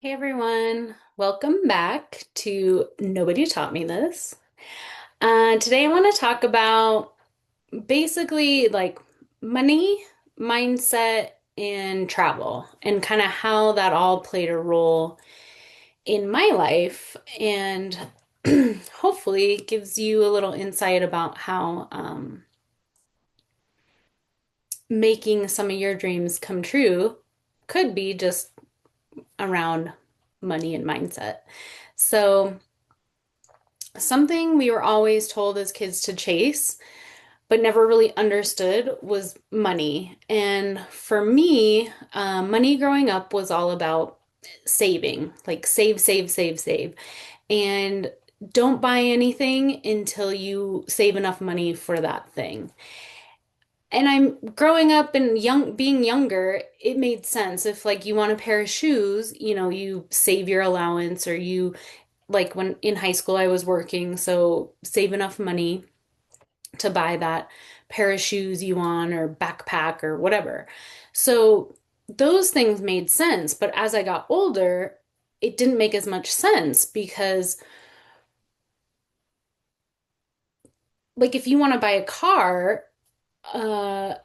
Hey everyone, welcome back to Nobody Taught Me This. Today I want to talk about basically like money, mindset, and travel, and kind of how that all played a role in my life, and hopefully gives you a little insight about how making some of your dreams come true could be just around money and mindset. So, something we were always told as kids to chase, but never really understood was money. And for me, money growing up was all about saving, like save, save, save, save. And don't buy anything until you save enough money for that thing. And I'm growing up and being younger, it made sense. If like you want a pair of shoes, you save your allowance, or you like when in high school I was working, so save enough money to buy that pair of shoes you want or backpack or whatever. So those things made sense, but as I got older, it didn't make as much sense because like if you want to buy a car, uh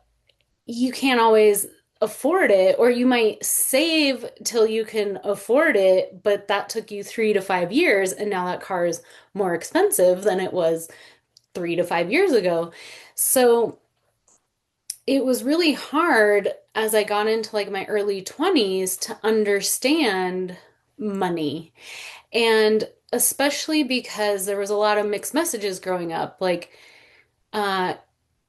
you can't always afford it, or you might save till you can afford it, but that took you 3 to 5 years, and now that car is more expensive than it was 3 to 5 years ago. So it was really hard as I got into like my early 20s to understand money. And especially because there was a lot of mixed messages growing up, like, uh,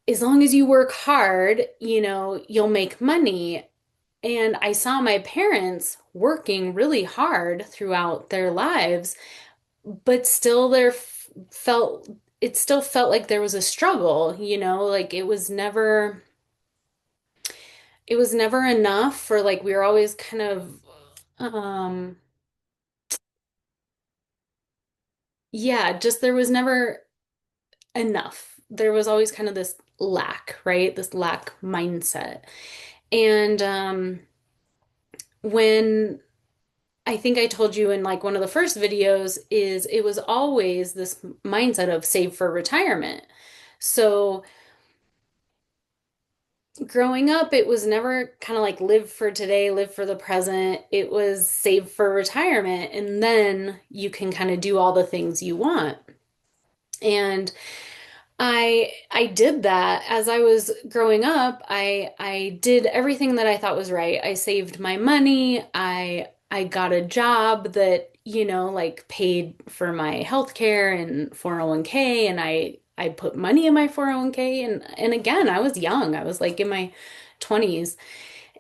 as long as you work hard, you'll make money. And I saw my parents working really hard throughout their lives, but still felt it still felt like there was a struggle, like it was never enough, for like we were always kind of um yeah, just there was never enough. There was always kind of this lack, right? This lack mindset. And when I think I told you in like one of the first videos, is it was always this mindset of save for retirement. So growing up, it was never kind of like live for today, live for the present. It was save for retirement, and then you can kind of do all the things you want. And I did that as I was growing up. I did everything that I thought was right. I saved my money. I got a job that, like paid for my health care and 401k, and I put money in my 401k, and again, I was young. I was like in my 20s.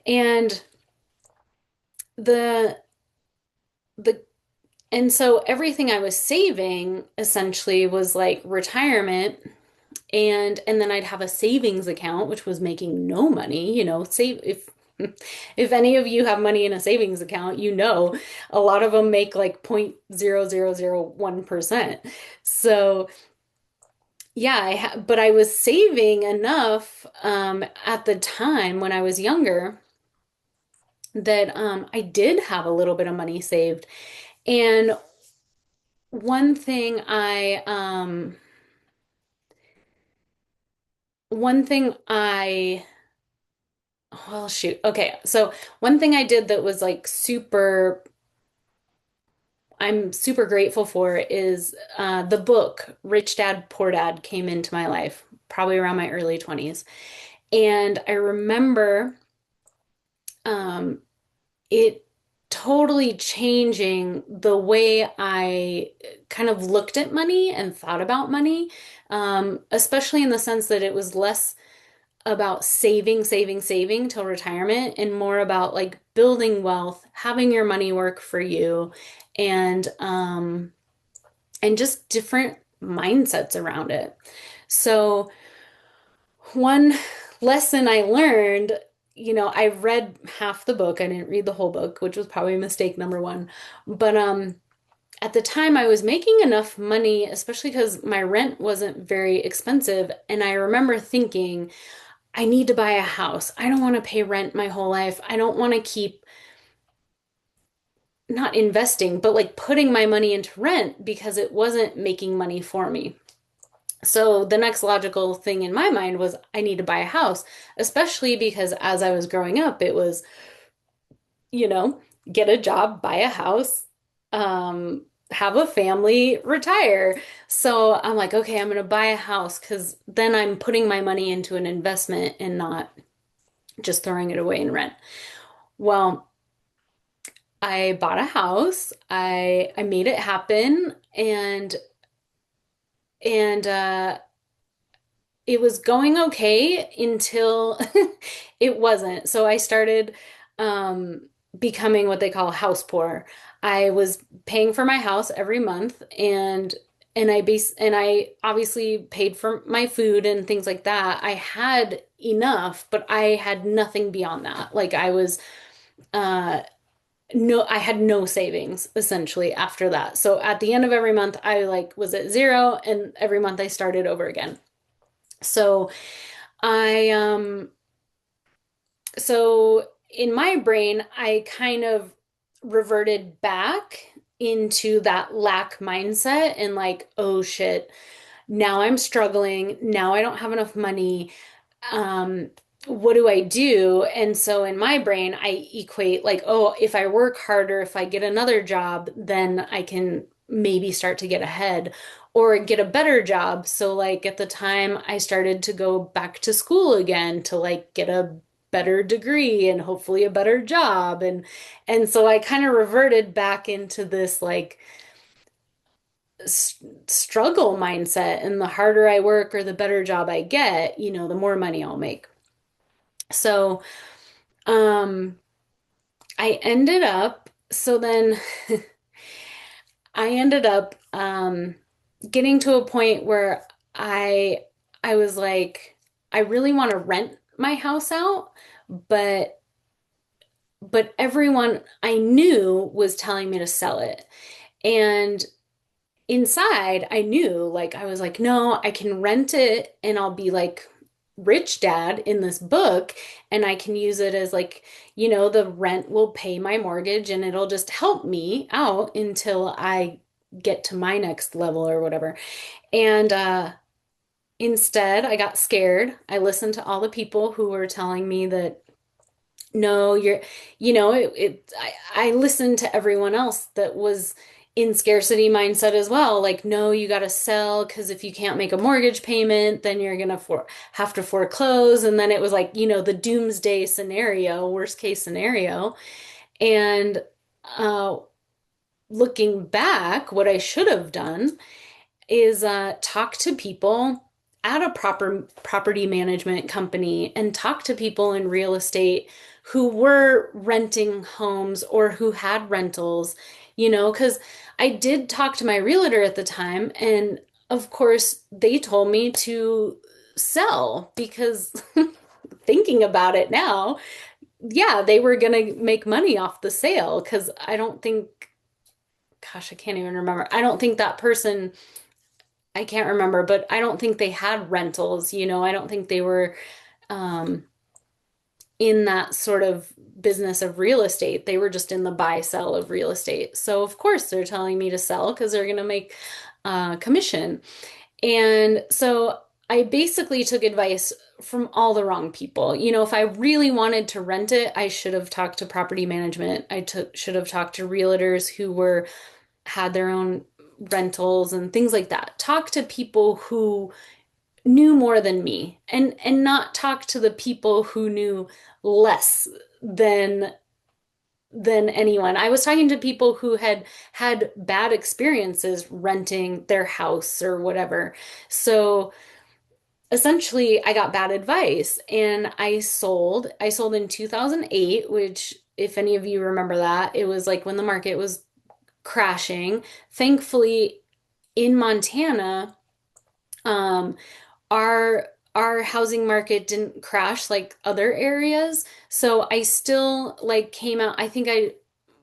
And the the and so everything I was saving essentially was like retirement. And then I'd have a savings account which was making no money, save if any of you have money in a savings account, a lot of them make like 0.0001%. So yeah, but I was saving enough at the time when I was younger that I did have a little bit of money saved. And one thing I one thing I well, shoot. Okay. So one thing I did that was like I'm super grateful for is the book Rich Dad Poor Dad came into my life probably around my early 20s. And I remember um, it totally changing the way I kind of looked at money and thought about money, especially in the sense that it was less about saving, saving, saving till retirement, and more about like building wealth, having your money work for you, and just different mindsets around it. So one lesson I learned, I read half the book. I didn't read the whole book, which was probably mistake number one. But at the time I was making enough money, especially because my rent wasn't very expensive, and I remember thinking, I need to buy a house. I don't want to pay rent my whole life. I don't want to keep not investing, but like putting my money into rent because it wasn't making money for me. So the next logical thing in my mind was I need to buy a house, especially because as I was growing up, it was, you know, get a job, buy a house, have a family, retire. So I'm like, okay, I'm gonna buy a house because then I'm putting my money into an investment and not just throwing it away in rent. Well, I bought a house. I made it happen and it was going okay until it wasn't. So I started becoming what they call house poor. I was paying for my house every month and I obviously paid for my food and things like that. I had enough, but I had nothing beyond that. Like I was uh no, I had no savings essentially after that. So at the end of every month I like was at zero and every month I started over again. So I so in my brain, I kind of reverted back into that lack mindset and like, oh shit, now I'm struggling. Now I don't have enough money. Um, what do I do? And so in my brain, I equate like, oh, if I work harder, if I get another job, then I can maybe start to get ahead or get a better job. So like at the time I started to go back to school again to like get a better degree and hopefully a better job and so I kind of reverted back into this like struggle mindset and the harder I work or the better job I get, the more money I'll make. So, um, I ended up, so then I ended up, getting to a point where I, I was like, I really want to rent my house out, but, but everyone I knew was telling me to sell it. And inside, I knew, like, I was like, no, I can rent it and I'll be like rich dad in this book and I can use it as like, the rent will pay my mortgage and it'll just help me out until I get to my next level or whatever. And instead, I got scared. I listened to all the people who were telling me that no, I listened to everyone else that was in scarcity mindset as well. Like, no, you got to sell because if you can't make a mortgage payment, then you're gonna have to foreclose. And then it was like, the doomsday scenario, worst case scenario. And uh, looking back, what I should have done is talk to people at a proper property management company and talk to people in real estate who were renting homes or who had rentals, because I did talk to my realtor at the time, and of course, they told me to sell because thinking about it now, yeah, they were going to make money off the sale because I don't think, gosh, I can't even remember. I don't think that person I can't remember, but I don't think they had rentals, I don't think they were um, in that sort of business of real estate. They were just in the buy sell of real estate. So of course they're telling me to sell because they're going to make commission. And so I basically took advice from all the wrong people. If I really wanted to rent it, I should have talked to property management. Should have talked to realtors who were had their own rentals and things like that. Talk to people who knew more than me and not talk to the people who knew less than than anyone. I was talking to people who had bad experiences renting their house or whatever. So essentially I got bad advice and I sold. I sold in 2008, which if any of you remember that, it was like when the market was crashing. Thankfully, in Montana, um, our housing market didn't crash like other areas. So I still like came out, I think I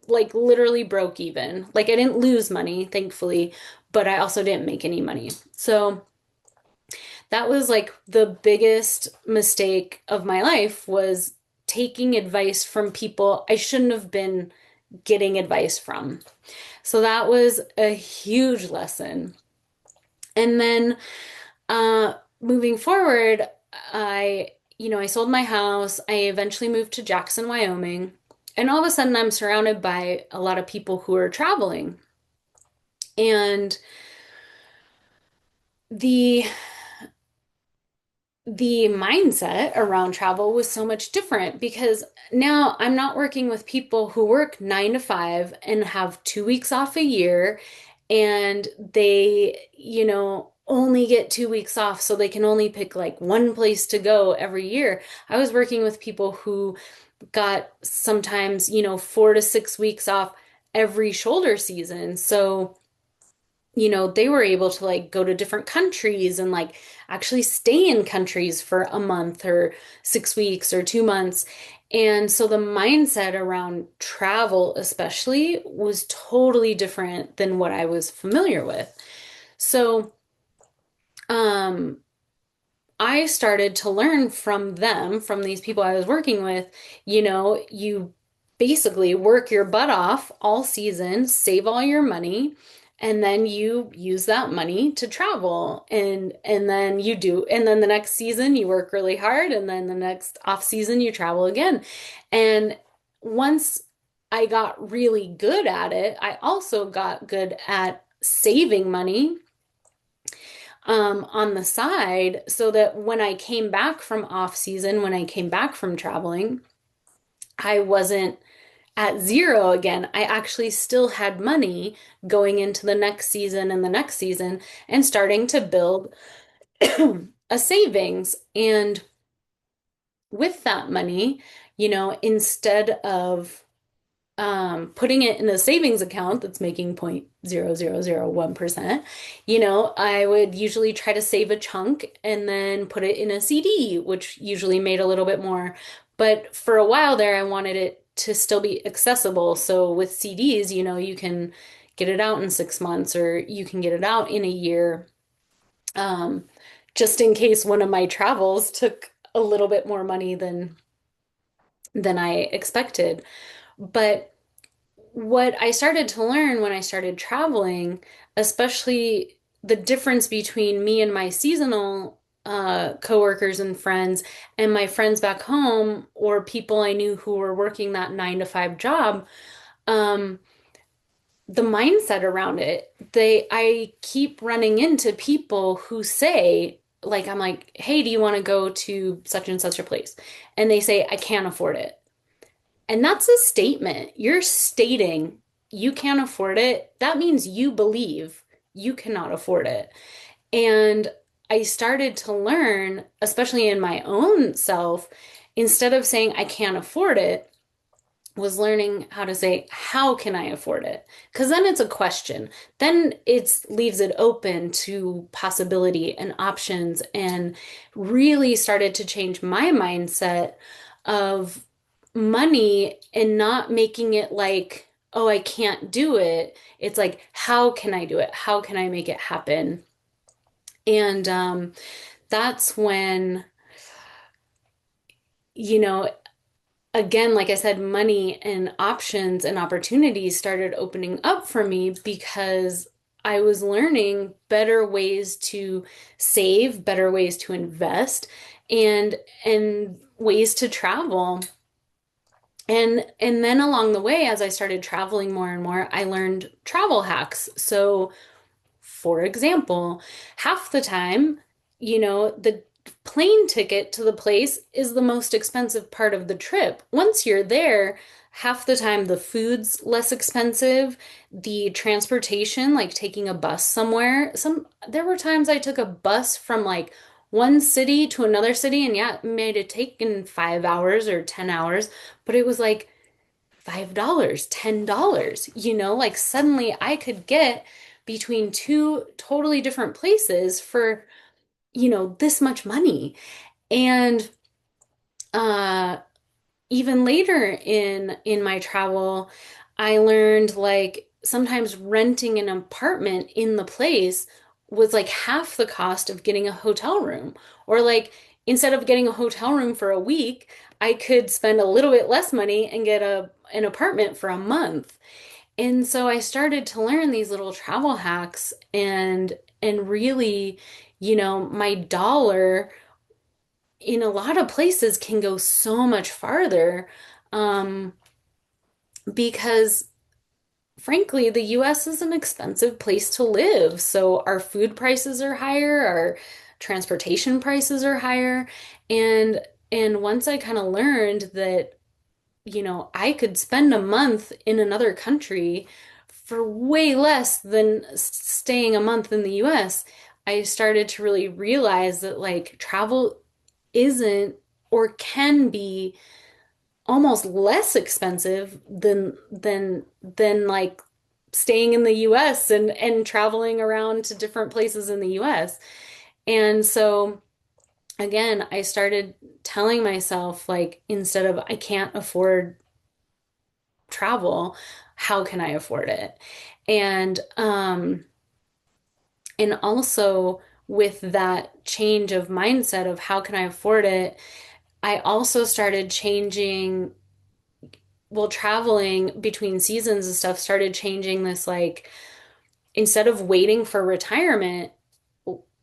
like literally broke even. Like I didn't lose money, thankfully, but I also didn't make any money. So that was like the biggest mistake of my life was taking advice from people I shouldn't have been getting advice from. So that was a huge lesson. And then moving forward, I sold my house. I eventually moved to Jackson, Wyoming. And all of a sudden, I'm surrounded by a lot of people who are traveling. And the the mindset around travel was so much different because now I'm not working with people who work 9 to 5 and have 2 weeks off a year, and they, only get 2 weeks off so they can only pick like one place to go every year. I was working with people who got sometimes, 4 to 6 weeks off every shoulder season. So they were able to like go to different countries and like actually stay in countries for a month or 6 weeks or 2 months. And so the mindset around travel, especially, was totally different than what I was familiar with. So, um, I started to learn from them, from these people I was working with. You basically work your butt off all season, save all your money, and then you use that money to travel. And then the next season you work really hard, and then the next off season you travel again. And once I got really good at it, I also got good at saving money on the side so that when I came back from off season, when I came back from traveling, I wasn't at zero again. I actually still had money going into the next season and the next season and starting to build a savings. And with that money, instead of putting it in a savings account that's making 0.0001%, I would usually try to save a chunk and then put it in a CD, which usually made a little bit more. But for a while there, I wanted it to still be accessible. So with CDs, you can get it out in 6 months or you can get it out in a year. Um, just in case one of my travels took a little bit more money than I expected. But what I started to learn when I started traveling, especially the difference between me and my seasonal coworkers and friends and my friends back home or people I knew who were working that 9 to 5 job, um, the mindset around it, I keep running into people who say, like, I'm like, hey, do you want to go to such and such a place? And they say, I can't afford it. And that's a statement. You're stating you can't afford it. That means you believe you cannot afford it. And I started to learn, especially in my own self, instead of saying I can't afford it, was learning how to say, how can I afford it? Because then it's a question. Then it leaves it open to possibility and options, and really started to change my mindset of money and not making it like, oh, I can't do it. It's like, how can I do it? How can I make it happen? And that's when, you know, again, like I said, money and options and opportunities started opening up for me because I was learning better ways to save, better ways to invest, and ways to travel. And then along the way, as I started traveling more and more, I learned travel hacks. So for example, half the time, the plane ticket to the place is the most expensive part of the trip. Once you're there, half the time the food's less expensive, the transportation, like taking a bus somewhere. There were times I took a bus from like one city to another city, and yeah, it made it take in 5 hours or 10 hours, but it was like $5, $10, like suddenly I could get between two totally different places for, this much money. And uh even later in my travel, I learned like sometimes renting an apartment in the place was like half the cost of getting a hotel room. Or like instead of getting a hotel room for a week, I could spend a little bit less money and get an apartment for a month. And so I started to learn these little travel hacks and really, my dollar in a lot of places can go so much farther um, because frankly, the US is an expensive place to live. So our food prices are higher, our transportation prices are higher. And and once I kind of learned that, I could spend a month in another country for way less than staying a month in the US, I started to really realize that like travel isn't or can be almost less expensive than like staying in the US and traveling around to different places in the US. And so again, I started telling myself like instead of I can't afford travel, how can I afford it? And also with that change of mindset of how can I afford it, I also started changing, well, traveling between seasons and stuff started changing this like instead of waiting for retirement,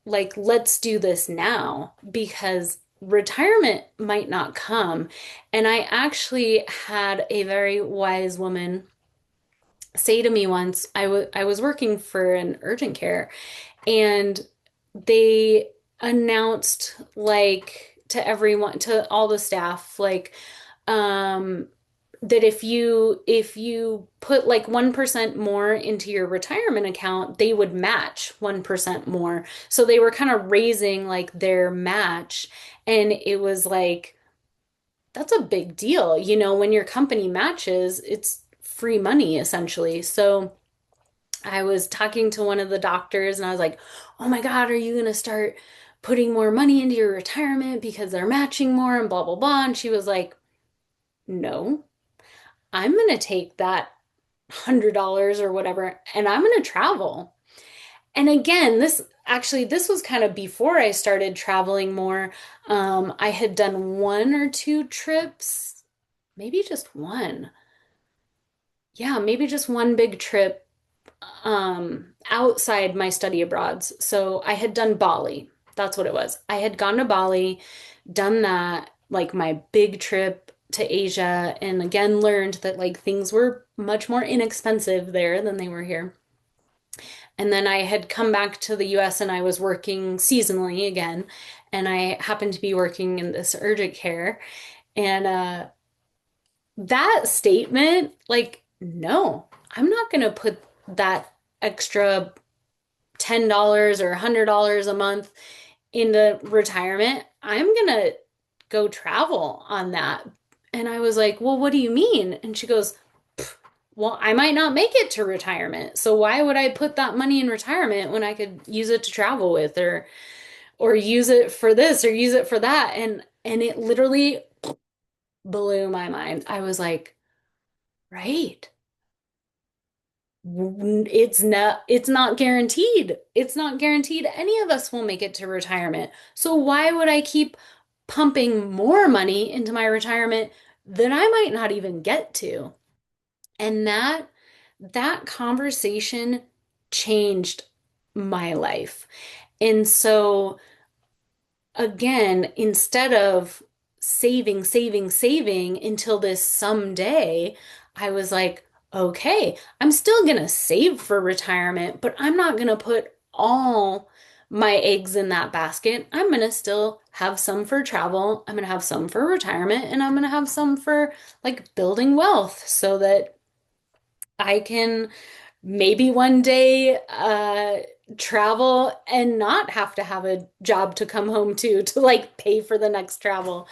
like let's do this now because retirement might not come. And I actually had a very wise woman say to me once, I was working for an urgent care and they announced like to everyone, to all the staff, like um that if you put like 1% more into your retirement account, they would match 1% more. So they were kind of raising like their match. And it was like, that's a big deal. When your company matches, it's free money essentially. So I was talking to one of the doctors and I was like, oh my God, are you going to start putting more money into your retirement because they're matching more and blah, blah, blah. And she was like, no. I'm going to take that $100 or whatever and I'm going to travel. And again, this was kind of before I started traveling more. I had done one or two trips, maybe just one. Yeah, maybe just one big trip outside my study abroads. So I had done Bali. That's what it was. I had gone to Bali, done that, like my big trip to Asia, and again learned that like things were much more inexpensive there than they were here. And then I had come back to the US and I was working seasonally again, and I happened to be working in this urgent care. And that statement, like, no, I'm not going to put that extra $10 or $100 a month into retirement. I'm gonna go travel on that. And I was like, well, what do you mean? And she goes, well, I might not make it to retirement. So why would I put that money in retirement when I could use it to travel with or use it for this or use it for that? And it literally blew my mind. I was like, right. It's not guaranteed. It's not guaranteed any of us will make it to retirement. So why would I keep pumping more money into my retirement that I might not even get to? And that conversation changed my life. And so again, instead of saving, saving, saving until this someday, I was like, okay, I'm still gonna save for retirement, but I'm not gonna put all my eggs in that basket. I'm gonna still have some for travel, I'm gonna have some for retirement, and I'm gonna have some for like building wealth so that I can maybe one day travel and not have to have a job to come home to like pay for the next travel.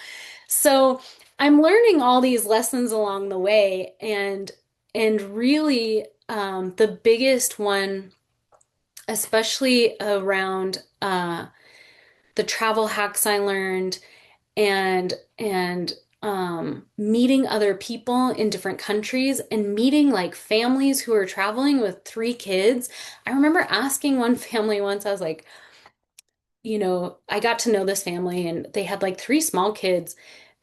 So I'm learning all these lessons along the way and really the biggest one, especially around the travel hacks I learned and meeting other people in different countries and meeting like families who are traveling with three kids. I remember asking one family once, I was like, I got to know this family and they had like three small kids.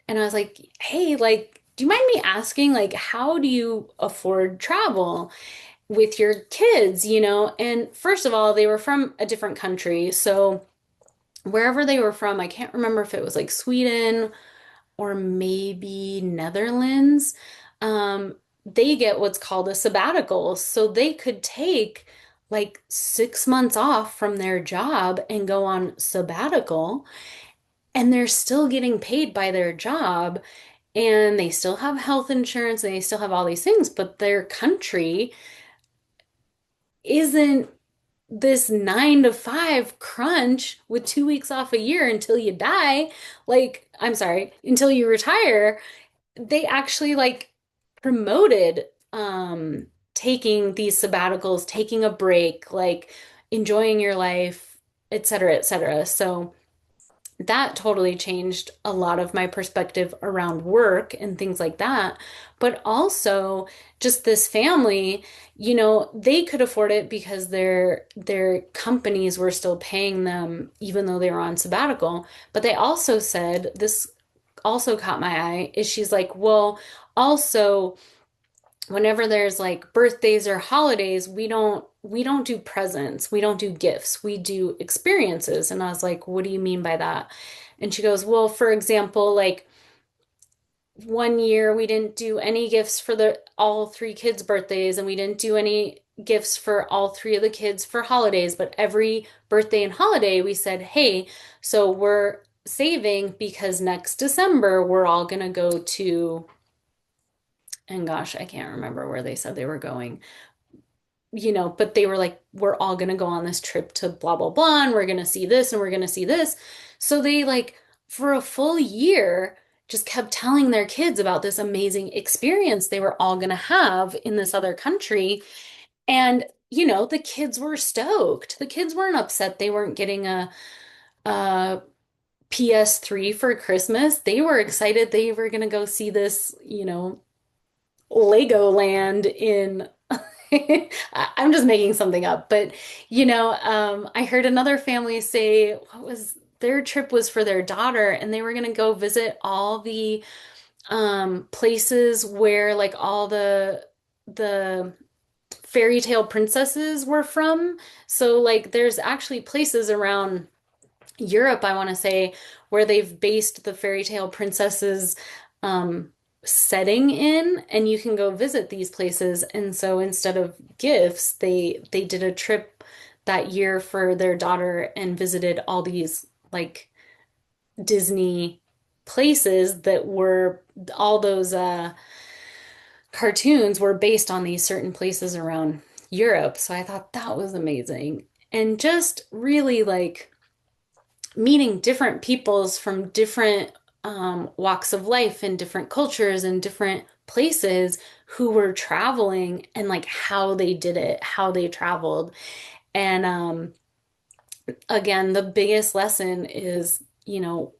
And I was like, hey, like, do you mind me asking, like, how do you afford travel with your kids, you know? And first of all, they were from a different country. So wherever they were from, I can't remember if it was like Sweden or maybe Netherlands. They get what's called a sabbatical. So they could take like 6 months off from their job and go on sabbatical, and they're still getting paid by their job, and they still have health insurance and they still have all these things, but their country isn't this 9 to 5 crunch with 2 weeks off a year until you die. Like, I'm sorry, until you retire. They actually like promoted taking these sabbaticals, taking a break, like enjoying your life, et cetera, et cetera. So that totally changed a lot of my perspective around work and things like that. But also just this family, you know, they could afford it because their companies were still paying them even though they were on sabbatical. But they also said, this also caught my eye, is she's like, well, also whenever there's like birthdays or holidays, we don't do presents, we don't do gifts, we do experiences. And I was like, what do you mean by that? And she goes, well, for example, like one year we didn't do any gifts for the all three kids' birthdays, and we didn't do any gifts for all three of the kids for holidays, but every birthday and holiday we said, hey, so we're saving because next December we're all gonna go to, and gosh, I can't remember where they said they were going, you know, but they were like, we're all gonna go on this trip to blah, blah, blah, and we're gonna see this and we're gonna see this. So they like, for a full year, just kept telling their kids about this amazing experience they were all gonna have in this other country. And, you know, the kids were stoked. The kids weren't upset they weren't getting a PS3 for Christmas. They were excited they were gonna go see this, you know, Legoland in I'm just making something up, but you know, I heard another family say what was their trip was for their daughter, and they were gonna go visit all the places where like all the fairy tale princesses were from. So like there's actually places around Europe, I want to say, where they've based the fairy tale princesses um, setting in, and you can go visit these places. And so instead of gifts, they did a trip that year for their daughter and visited all these like Disney places that were all those cartoons were based on these certain places around Europe. So I thought that was amazing. And just really like meeting different peoples from different walks of life and different cultures and different places who were traveling, and like how they did it, how they traveled. And again, the biggest lesson is, you know,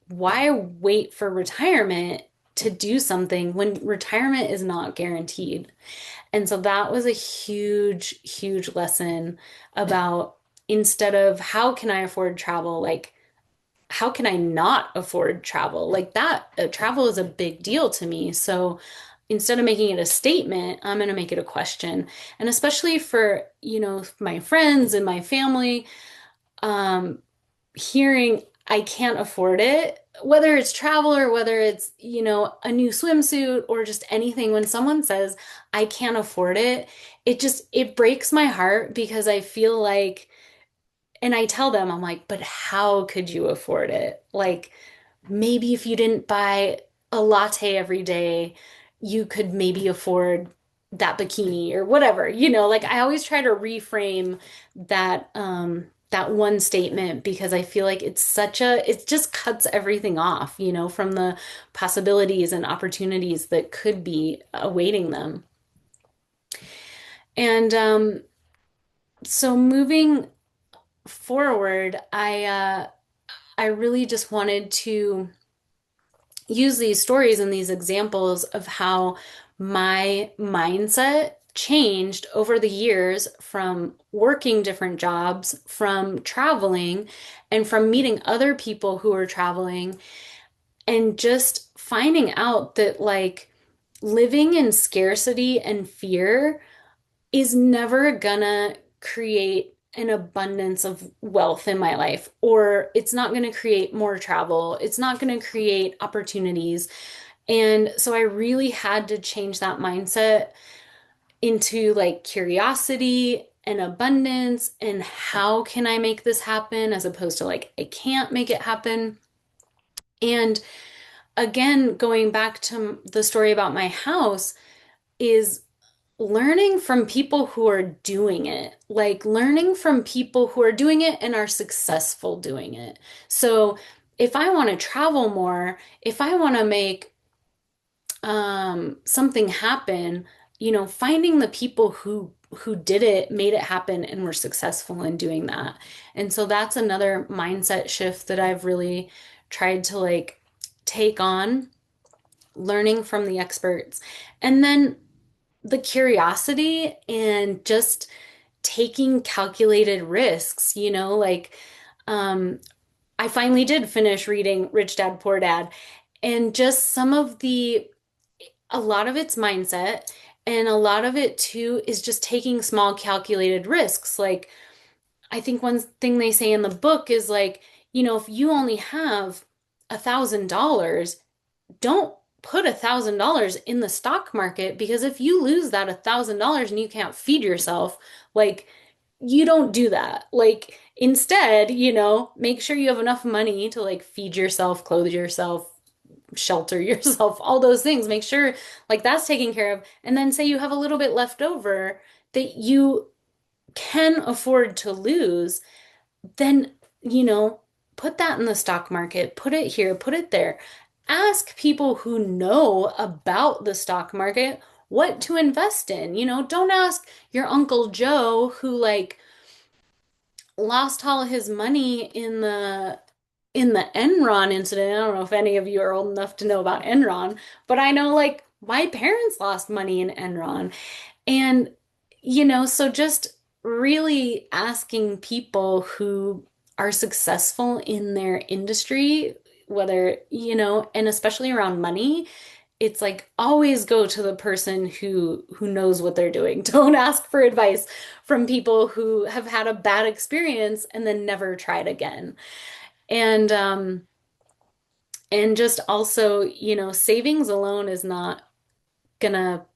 why wait for retirement to do something when retirement is not guaranteed? And so that was a huge, huge lesson about, instead of how can I afford travel, like how can I not afford travel? Like that, travel is a big deal to me. So instead of making it a statement, I'm going to make it a question. And especially for, you know, my friends and my family, um, hearing I can't afford it, whether it's travel or whether it's, you know, a new swimsuit or just anything, when someone says I can't afford it, it breaks my heart, because I feel like, and I tell them, I'm like, but how could you afford it? Like, maybe if you didn't buy a latte every day, you could maybe afford that bikini or whatever. You know, like I always try to reframe that one statement, because I feel like it just cuts everything off, you know, from the possibilities and opportunities that could be awaiting them. And so moving forward, I really just wanted to use these stories and these examples of how my mindset changed over the years from working different jobs, from traveling, and from meeting other people who are traveling, and just finding out that like living in scarcity and fear is never gonna create an abundance of wealth in my life, or it's not going to create more travel. It's not going to create opportunities. And so I really had to change that mindset into like curiosity and abundance and how can I make this happen as opposed to like I can't make it happen. And again, going back to the story about my house is learning from people who are doing it, like learning from people who are doing it and are successful doing it. So if I want to travel more, if I want to make something happen, finding the people who did it, made it happen, and were successful in doing that. And so that's another mindset shift that I've really tried to like take on, learning from the experts. And then the curiosity and just taking calculated risks, like um I finally did finish reading Rich Dad Poor Dad, and just a lot of it's mindset, and a lot of it too is just taking small calculated risks. Like I think one thing they say in the book is like, if you only have $1,000, don't put $1,000 in the stock market, because if you lose that $1,000 and you can't feed yourself, like you don't do that. Like instead, make sure you have enough money to like feed yourself, clothe yourself, shelter yourself, all those things. Make sure like that's taken care of. And then say you have a little bit left over that you can afford to lose, then, you know, put that in the stock market, put it here, put it there. Ask people who know about the stock market what to invest in. Don't ask your Uncle Joe who like lost all his money in the Enron incident. I don't know if any of you are old enough to know about Enron, but I know like my parents lost money in Enron. And, so just really asking people who are successful in their industry, whether, and especially around money, it's like always go to the person who knows what they're doing. Don't ask for advice from people who have had a bad experience and then never tried again. And just also, savings alone is not gonna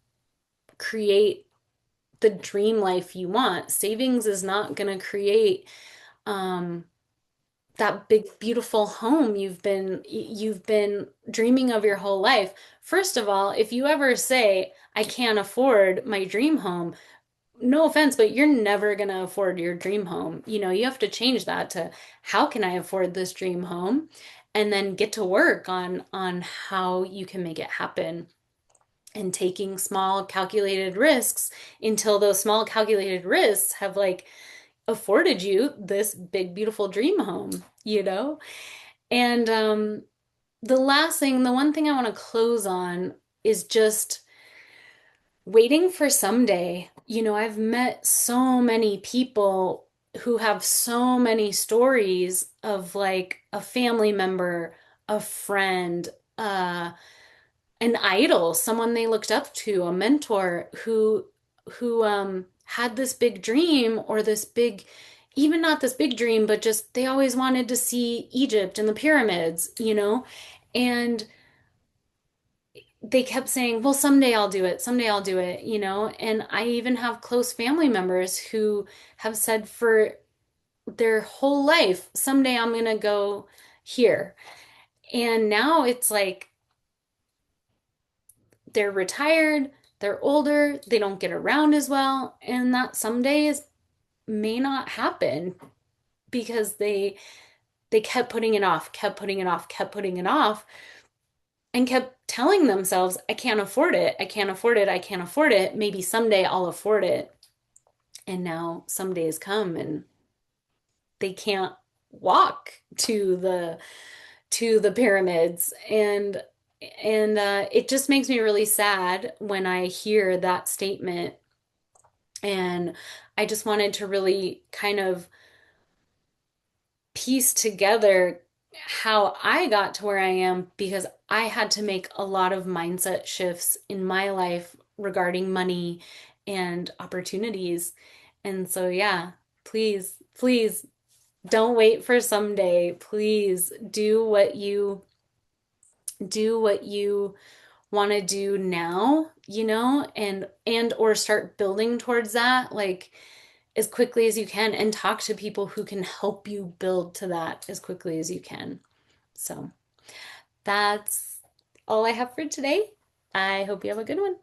create the dream life you want. Savings is not going to create um, that big, beautiful home you've been dreaming of your whole life. First of all, if you ever say, I can't afford my dream home, no offense, but you're never going to afford your dream home. You have to change that to how can I afford this dream home? And then get to work on how you can make it happen, and taking small calculated risks until those small calculated risks have like afforded you this big beautiful dream home. And the last thing, the one thing I want to close on is just waiting for someday. I've met so many people who have so many stories of like a family member, a friend, an idol, someone they looked up to, a mentor who had this big dream, or this big, even not this big dream, but just they always wanted to see Egypt and the pyramids. And they kept saying, well, someday I'll do it, someday I'll do it. And I even have close family members who have said for their whole life, someday I'm gonna go here. And now it's like they're retired, they're older, they don't get around as well, and that some days may not happen because they kept putting it off, kept putting it off, kept putting it off, and kept telling themselves, I can't afford it, I can't afford it, I can't afford it. Maybe someday I'll afford it. And now some days come and they can't walk to the pyramids. And it just makes me really sad when I hear that statement. And I just wanted to really kind of piece together how I got to where I am because I had to make a lot of mindset shifts in my life regarding money and opportunities. And so, yeah, please, please don't wait for someday. Please do what you want to do now, and or start building towards that like as quickly as you can and talk to people who can help you build to that as quickly as you can. So, that's all I have for today. I hope you have a good one.